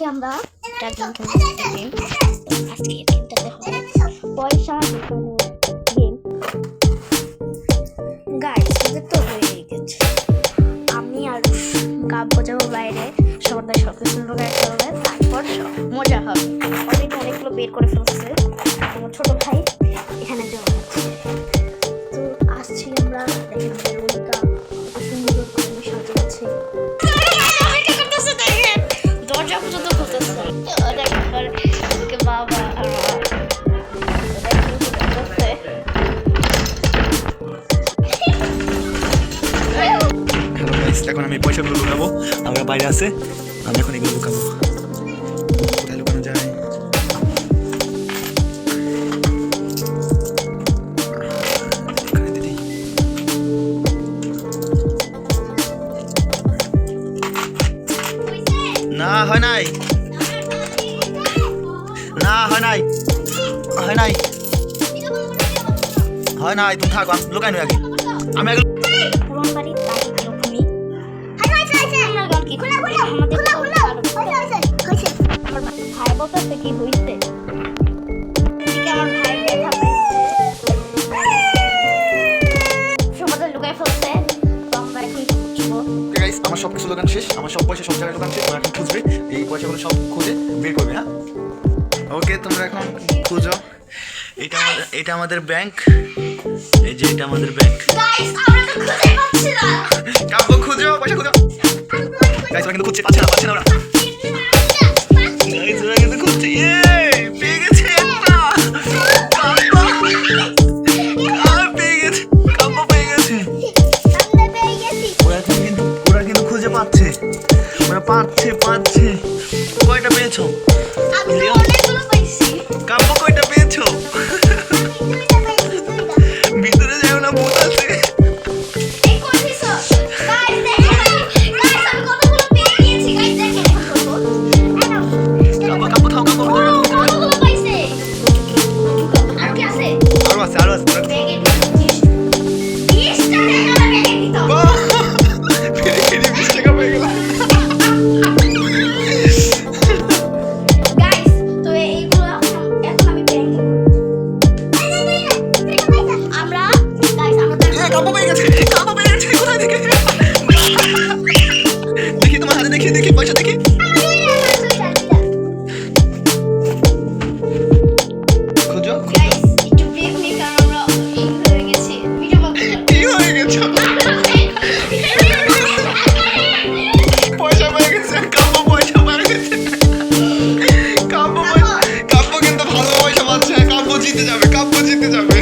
আমরা একটা গেম খেলতে আজকে গেমটাতে হবে পয়সা ঢুকানো গেম। গাইস আমাদের তো হয়ে গেছে, আমি আর গাব বাজাবো বাইরে, সবাই সব কিছু রাখতে হবে, তারপর মজা হবে। অলরেডি অনেকগুলো বের করে ফেলছে আমার ছোট ভাই, এখানে দেওয়া আছে। তো আসছি আমরা, দেখেন রুমটা কত সুন্দর করে সাজাচ্ছে, দরজা পর্যন্ত খুলতেছে বাবা। এখন আমি পয়সাগুলো লুকাবো, আমরা বাইরে আছে, আমি এখন এগুলো লুকাবো। কোথায় লুকানো যায়? না হয় নাই, না হয় নাই, হয় নাই, হয় নাই, তুমি থাকো, লুকাই নি আগে আমি আগে। পুরন বাড়ির ভাই বলতেছে কি হইছে, আমার ভাই দেখা সমাজে লুকাই ফেলছে। তো আমরা এখন খুঁজবো। আমার সব কিছু দোকান শেষ, আমার সব পয়সা সব জায়গায় দোকান শেষ, তোমরা এখন খুঁজবে, এই পয়সাগুলো সব খুঁজে বের করবে। হ্যাঁ ওকে, তোমরা এখন খুঁজো। এটা আমাদের ব্যাংক, এই যে এটা আমাদের ব্যাংক। কাব্য খুঁজো, পয়সা খুঁজো। গাইস ওরা কিন্তু খুঁজছে, পাচ্ছে না ওরা। গাইস ওরা কিন্তু খুঁজছে, পেয়ে গেছে একটা। পেয়ে গেছে, কাব্য পেয়ে গেছে। ওরা কিন্তু খুঁজে পাচ্ছে, ওরা পাচ্ছে। কয়টা পেয়েছো? কাব্য কয়টা পেয়েছো? ভিতরে যাও না, ভূত আছে। আরো আছে। দেখি তোমার হাতে, দেখি পয়সা দেখি। খুঁজো কি হয়ে গেছে? পয়সা পেয়ে গেছে, কাব্য পয়সা পেয়ে গেছে। কাব্য কিন্তু ভালো পয়সা পাচ্ছে, কাব্য জিতে যাবে।